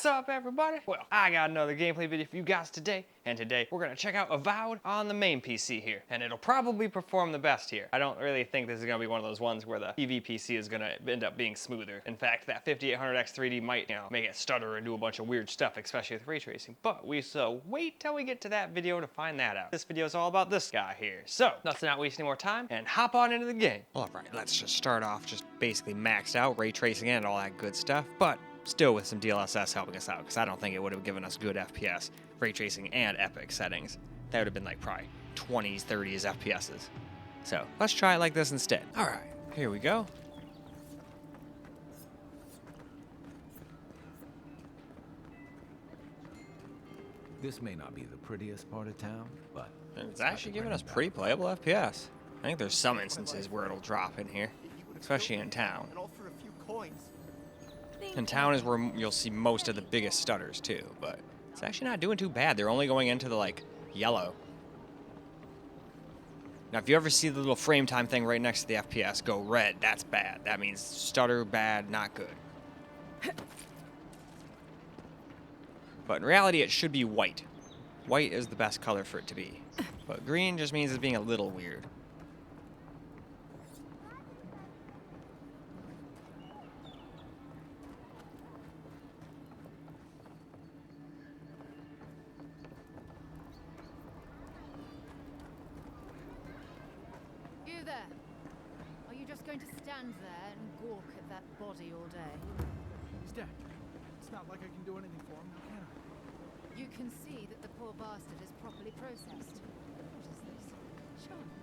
up, everybody? Well, I got another gameplay video for you guys today, and today we're gonna check out Avowed on the main PC here, and it'll probably perform the best here. I don't really think this is gonna be one of those ones where the TV PC is gonna end up being smoother. In fact, that 5800X 3D might, make it stutter and do a bunch of weird stuff, especially with ray tracing. But wait till we get to that video to find that out. This video is all about this guy here. So, let's not waste any more time and hop on into the game. All right, let's just start off just basically maxed out ray tracing and all that good stuff, but still with some DLSS helping us out, because I don't think it would have given us good FPS, ray tracing, and epic settings. That would have been like probably 20s, 30s FPSs. So let's try it like this instead. All right, here we go. This may not be the prettiest part of town, but it's actually giving us pretty playable FPS. I think there's some instances where it'll drop in here, especially in town. In town is where you'll see most of the biggest stutters too, but it's actually not doing too bad. They're only going into the yellow. Now if you ever see the little frame time thing right next to the FPS go red, that's bad. That means stutter, bad, not good. But in reality it should be white. White is the best color for it to be. But green just means it's being a little weird. You there? Are you just going to stand there and gawk at that body all day? He's dead. It's not like I can do anything for him, now can I? You can see that the poor bastard is properly processed. What is this? Charms.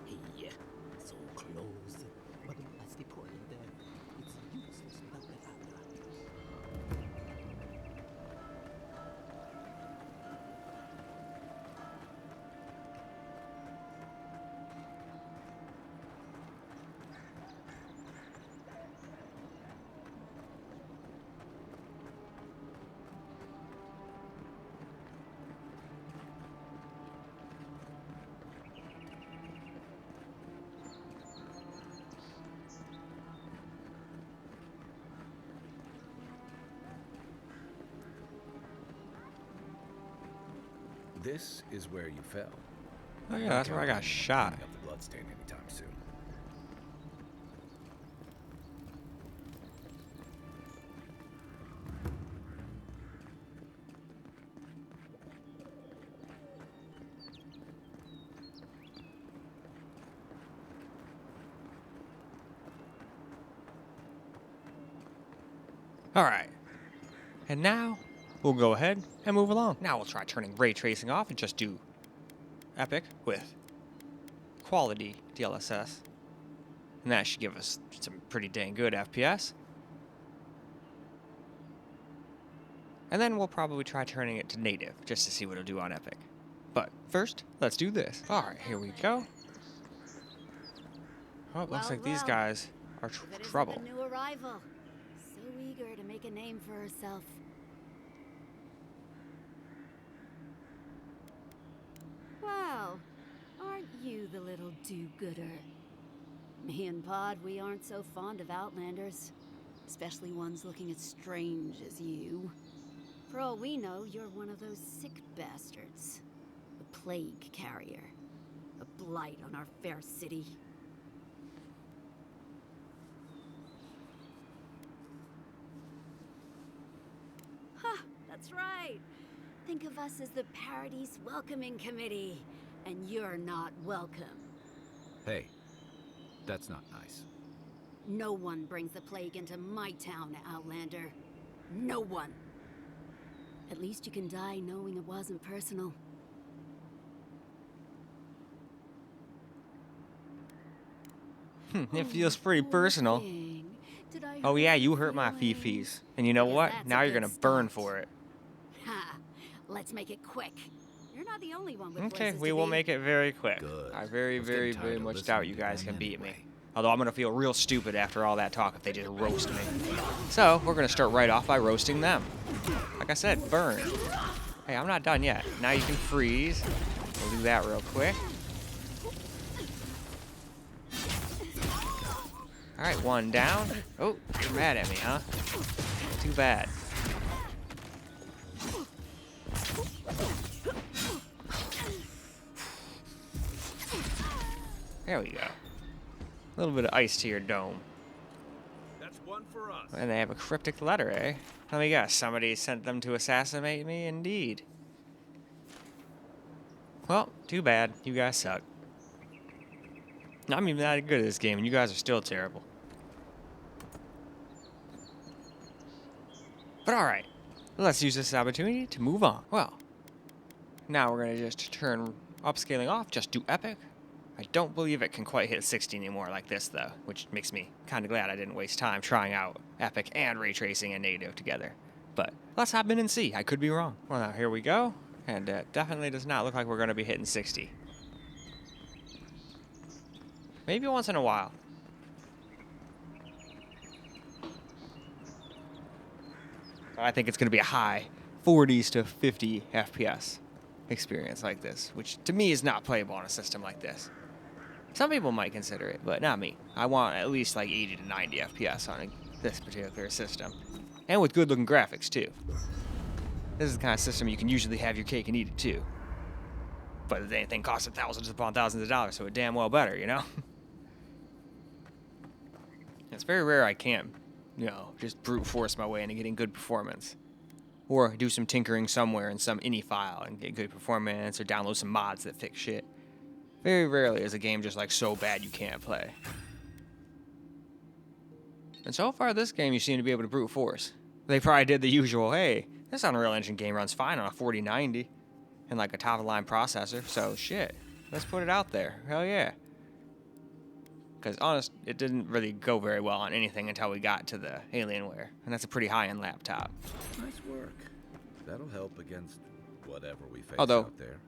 Hey, so close. But that's the point there. It's useless without the camera. this is where you fell. Oh yeah, that's where I got shot. Cleaning up the bloodstain anytime soon. All right, and now we'll go ahead and move along. Now we'll try turning ray tracing off and just do epic with quality DLSS. And that should give us some pretty dang good FPS. And then we'll probably try turning it to native just to see what it'll do on epic. But first, let's do this. All right, here we go. Oh, it looks like these guys are trouble. A new arrival. So eager to make a name for herself. Well, aren't you the little do-gooder? Me and Pod, we aren't so fond of Outlanders, especially ones looking as strange as you. For all we know, you're one of those sick bastards. A plague carrier. A blight on our fair city. Huh, that's right. Think of us as the Paradise Welcoming Committee, and you're not welcome. Hey, that's not nice. No one brings the plague into my town, Outlander. No one. At least you can die knowing it wasn't personal. It feels pretty personal. Oh yeah, you hurt my fifis. And you know what? Now you're gonna burn for it. Ha! Let's make it quick. You're not the only one with Okay, places we to will be. make it very quick. Good. I very, I was very, getting tired very of much listening doubt you to guys them can beat me. anyway. Although I'm gonna feel real stupid after all that talk if they just roast me. So we're gonna start right off by roasting them. Like I said, burn. Hey, I'm not done yet. Now you can freeze. We'll do that real quick. Alright, one down. Oh, you're mad at me, huh? Too bad. There we go. A little bit of ice to your dome. That's one for us. And they have a cryptic letter, eh? Let me guess, somebody sent them to assassinate me? Indeed. Well, too bad. You guys suck. I'm even that good at this game, and you guys are still terrible. But alright, let's use this opportunity to move on. Well, now we're going to just turn upscaling off, just do epic. I don't believe it can quite hit 60 anymore like this, though, which makes me kind of glad I didn't waste time trying out epic and ray tracing and native together. But let's hop in and see. I could be wrong. Well, now here we go, and it definitely does not look like we're going to be hitting 60. Maybe once in a while. I think it's going to be a high 40s to 50 FPS experience like this, which to me is not playable on a system like this. Some people might consider it, but not me. I want at least like 80 to 90 FPS on this particular system. And with good looking graphics too. This is the kind of system you can usually have your cake and eat it too. But the thing costs thousands upon thousands of dollars, so it damn well better, you know? It's very rare I can, you know, just brute force my way into getting good performance. Or do some tinkering somewhere in some INI file and get good performance, or download some mods that fix shit. Very rarely is a game just like so bad you can't play. And so far this game you seem to be able to brute force. They probably did the usual, hey, this Unreal Engine game runs fine on a 4090 and like a top of the line processor, so shit, let's put it out there, hell yeah. Because honest, it didn't really go very well on anything until we got to the Alienware, and that's a pretty high-end laptop. Nice work. That'll help against whatever we face Although, out there.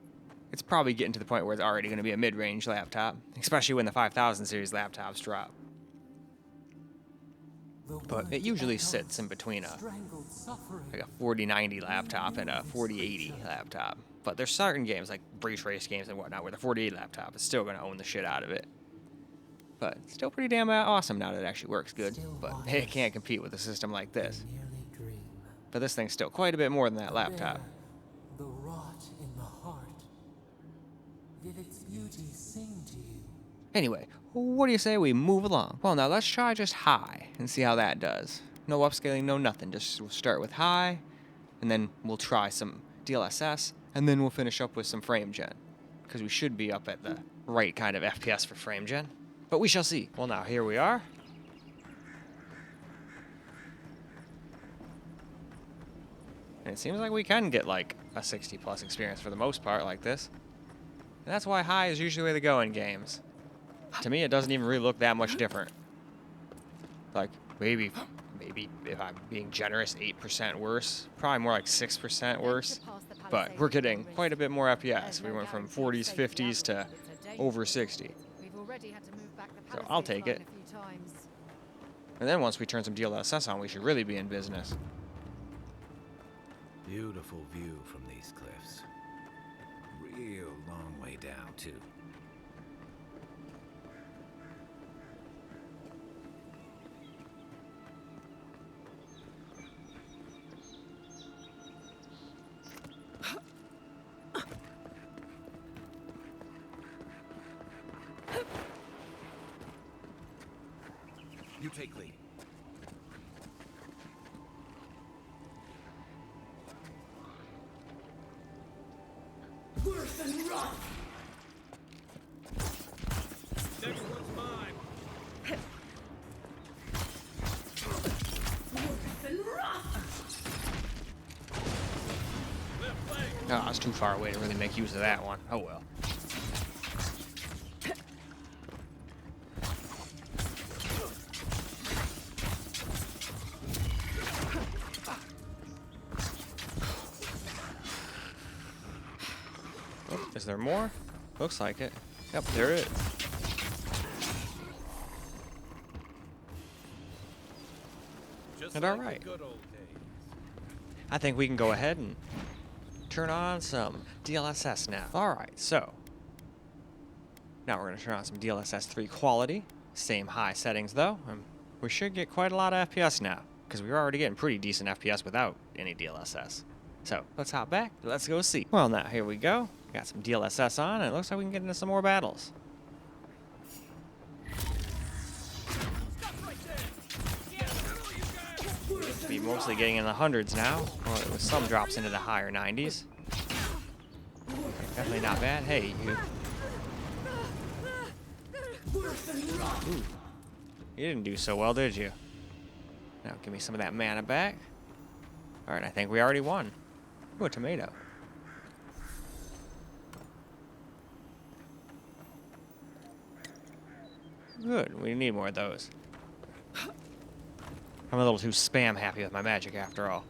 it's probably getting to the point where it's already going to be a mid-range laptop, especially when the 5000 series laptops drop. But it usually sits in between like a 4090 laptop and a 4080 laptop. But there's certain games, like breach race games and whatnot, where the 4080 laptop is still going to own the shit out of it. But it's still pretty damn awesome now that it actually works good. But it can't compete with a system like this. But this thing's still quite a bit more than that laptop. The rot in the heart. Did its beauty sing to you? Anyway, what do you say we move along? Well, now let's try just high and see how that does. No upscaling, no nothing. Just we'll start with high, and then we'll try some DLSS, and then we'll finish up with some frame gen. Because we should be up at the right kind of FPS for frame gen. But we shall see. Well, now here we are. And it seems like we can get like a 60 plus experience for the most part like this. And that's why high is usually the way to go in games. To me, it doesn't even really look that much different. Like, maybe if I'm being generous, 8% worse. Probably more like 6% worse. But we're getting quite a bit more FPS. We went from 40s, 50s to over 60. So I'll take it. And then once we turn some DLSS on, we should really be in business. Beautiful view from these cliffs. Real long way down, too. You take lead. Worse than rough. Next one's mine. Worse than rough. Left leg. Oh, I was too far away to really make use of that one. Oh well. Is there more? Looks like it. Yep, there is. Just And like all right. the good old days. I think we can go ahead and turn on some DLSS now. Alright, so now we're going to turn on some DLSS 3 quality. Same high settings though. We should get quite a lot of FPS now, because we were already getting pretty decent FPS without any DLSS. So let's hop back. Let's go see. Well, now here we go. Got some DLSS on, and it looks like we can get into some more battles. Be mostly getting in the hundreds now, well, with some drops into the higher 90s. Definitely not bad. Hey, you. Ooh. You didn't do so well, did you? Now give me some of that mana back. Alright, I think we already won. Ooh, a tomato. Good, we need more of those. I'm a little too spam happy with my magic after all.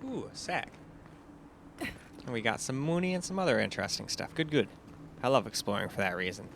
Ooh, a sack. And we got some Mooney and some other interesting stuff. Good, good. I love exploring for that reason.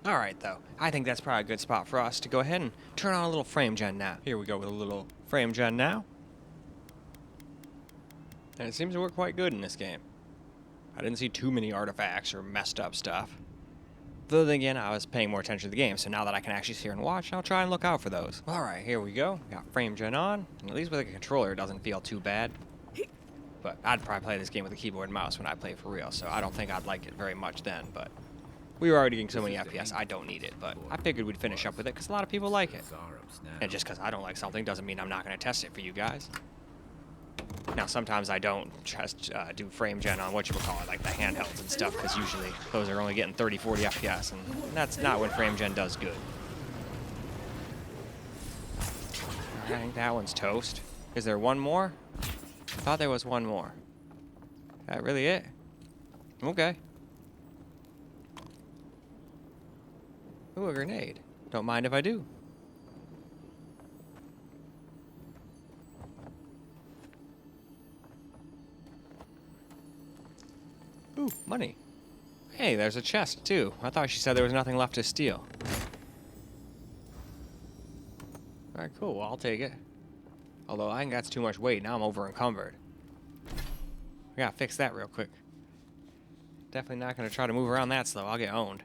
Alright though, I think that's probably a good spot for us to go ahead and turn on a little frame gen now. Here we go with a little frame gen now. And it seems to work quite good in this game. I didn't see too many artifacts or messed up stuff. Though then again, I was paying more attention to the game, so now that I can actually sit here and watch, I'll try and look out for those. Alright, here we go. Got frame gen on, and at least with a controller it doesn't feel too bad. But I'd probably play this game with a keyboard and mouse when I play for real, so I don't think I'd like it very much then, but we were already getting so many FPS, I don't need it, but I figured we'd finish up with it because a lot of people like it. And just because I don't like something doesn't mean I'm not going to test it for you guys. Now, sometimes I don't just do frame gen on whatchamacallit, like the handhelds and stuff, because usually those are only getting 30, 40 FPS, and that's not when frame gen does good. I think that one's toast. Is there one more? I thought there was one more. Is that really it? Okay. Ooh, a grenade. Don't mind if I do. Ooh, money. Hey, there's a chest, too. I thought she said there was nothing left to steal. Alright, cool. Well, I'll take it. Although, I think that's too much weight. Now I'm over encumbered. I gotta fix that real quick. Definitely not gonna try to move around that slow. I'll get owned.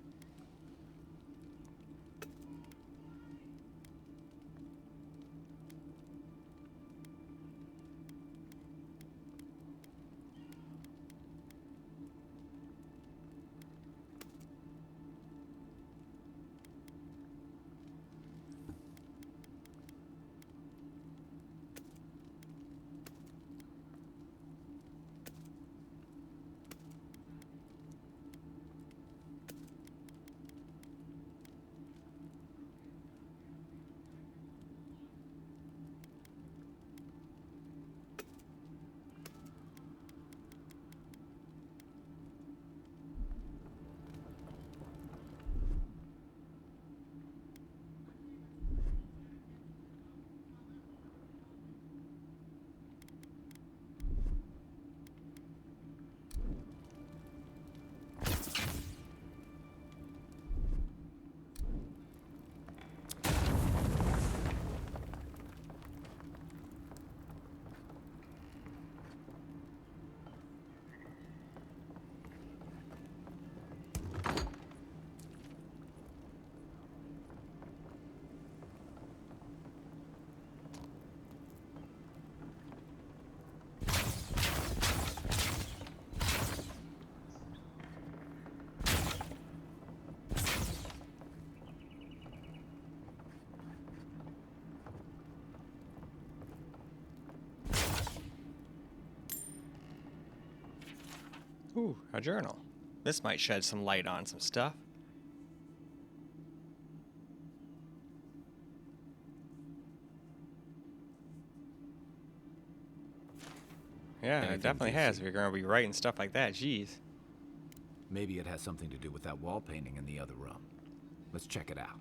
Ooh, a journal. This might shed some light on some stuff. Yeah, Anything it definitely juicy? has. If you're going to be writing stuff like that, jeez. Maybe it has something to do with that wall painting in the other room. Let's check it out.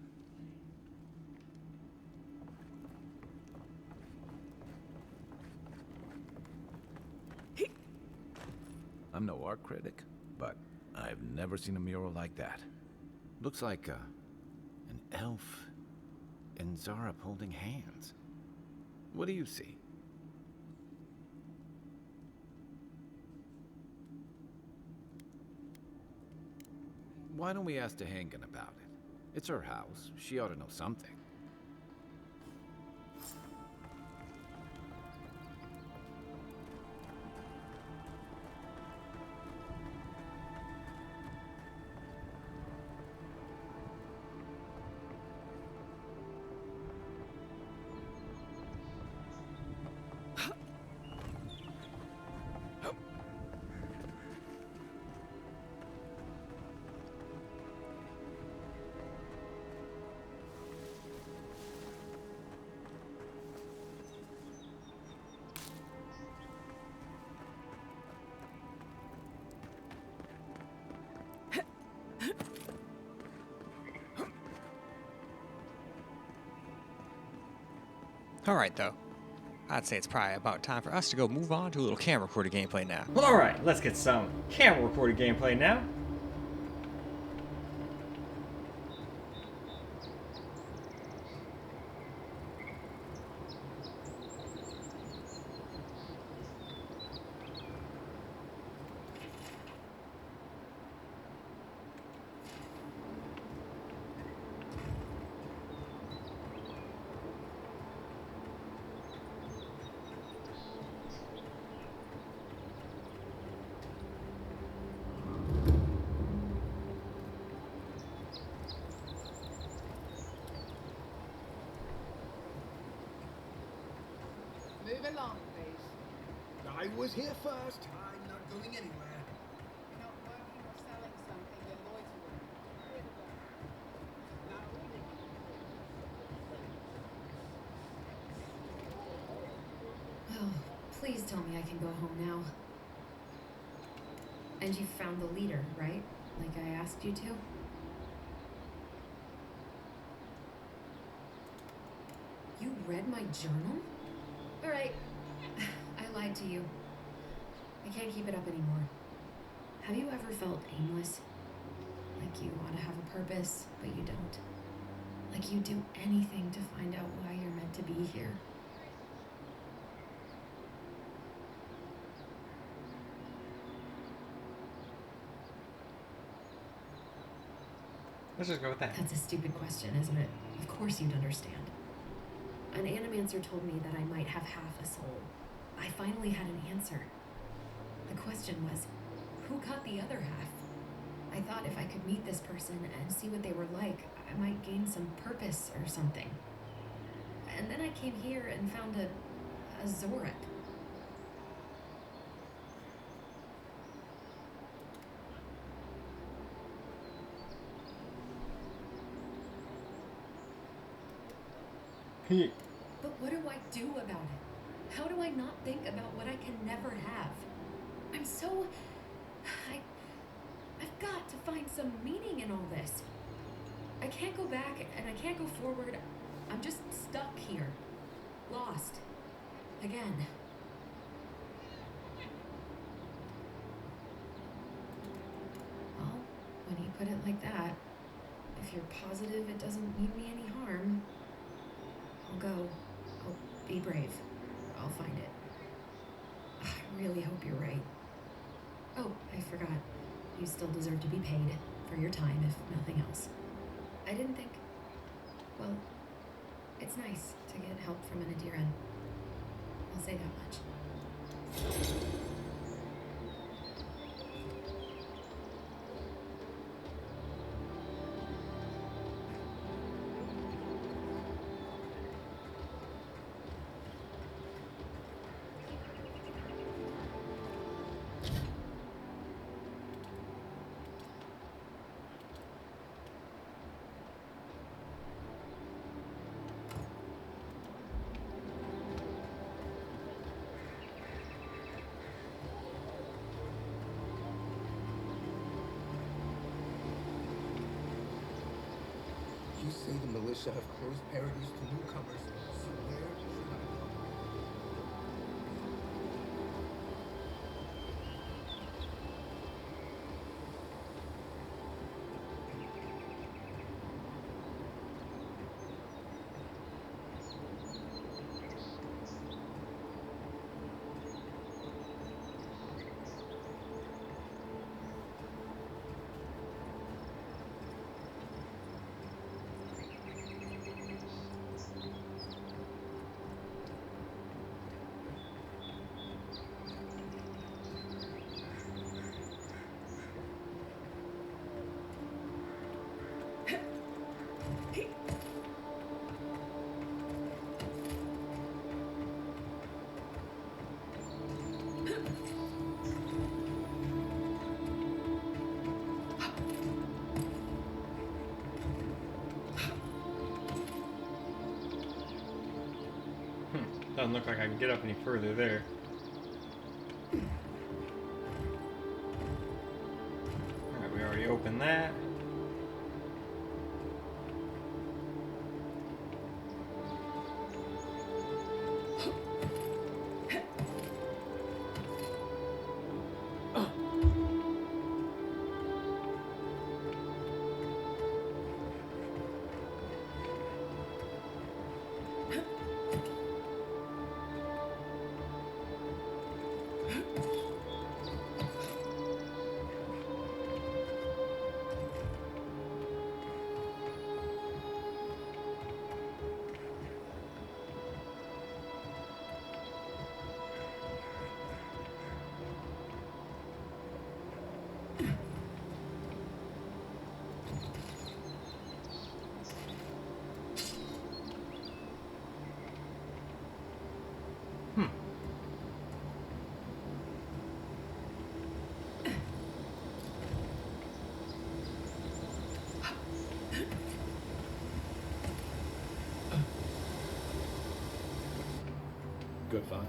I'm no art critic, but I've never seen a mural like that. Looks like an elf and Zara holding hands. What do you see? Why don't we ask Tehangan about it? It's her house. She ought to know something. Alright, though. I'd say it's probably about time for us to go move on to a little camera recorder gameplay now. Well, alright, let's get some camera recorder gameplay now. Move along, please. I was here first. I'm not going anywhere. You're not working or selling something, you're loitering. Clear the way. Oh, please tell me I can go home now. And you found the leader, right? Like I asked you to? You read my journal? Alright. I lied to you. I can't keep it up anymore. Have you ever felt aimless? Like you want to have a purpose, but you don't? Like you do anything to find out why you're meant to be here? Let's just go with that. That's a stupid question, isn't it? Of course you'd understand. An animancer told me that I might have half a soul. I finally had an answer. The question was, who got the other half? I thought if I could meet this person and see what they were like, I might gain some purpose or something. And then I came here and found a Zorak. But what do I do about it? How do I not think about what I can never have? I'm so... I've got to find some meaning in all this. I can't go back and I can't go forward. I'm just stuck here. Lost. Again. Well, when you put it like that, if you're positive it doesn't mean me any harm, I'll go. I'll be brave. I'll find it. I really hope you're right. Oh, I forgot. You still deserve to be paid for your time, if nothing else. I didn't think... Well, it's nice to get help from an Adiran. I'll say that much. You say the militia have closed parodies to newcomers, so where should I go? Doesn't look like I can get up any further there. Alright, we already opened that. Good find.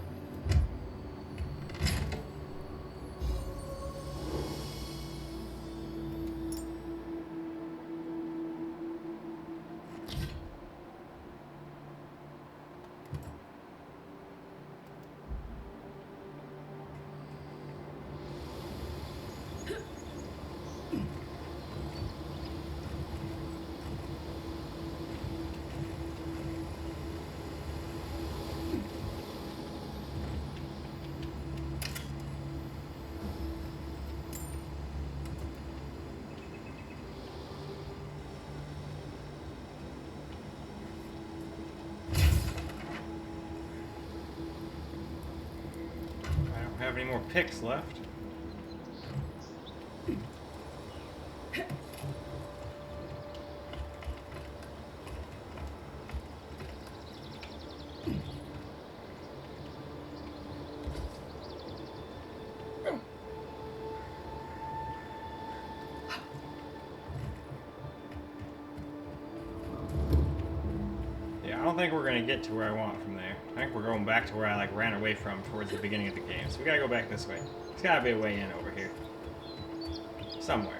Have any more picks left? Yeah, I don't think we're gonna get to where I want from there. I think we're going back to where I like ran away from towards the beginning of the game. So we gotta go back this way. There's gotta be a way in over here. Somewhere.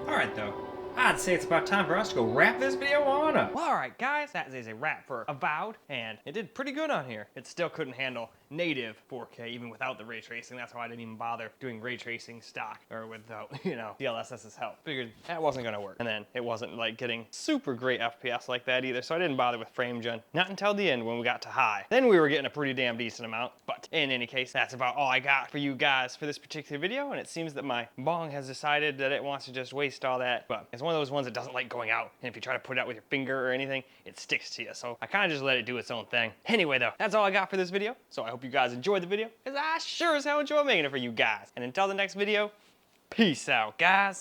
Alright though, I'd say it's about time for us to go wrap this video on up. Well, alright guys, that is a wrap for Avowed, and it did pretty good on here. It still couldn't handle native 4K even without the ray tracing. That's why I didn't even bother doing ray tracing stock or without, DLSS's help. Figured that wasn't gonna work. And then it wasn't like getting super great FPS like that either, so I didn't bother with frame gen. Not until the end when we got to high. Then we were getting a pretty damn decent amount. But in any case, that's about all I got for you guys for this particular video, and it seems that my bong has decided that it wants to just waste all that. But it's one one of those ones that doesn't like going out, and if you try to put it out with your finger or anything, it sticks to you. So I kind of just let it do its own thing. Anyway though, that's all I got for this video. So I hope you guys enjoyed the video, because I sure as hell enjoy making it for you guys. And until the next video, peace out, guys.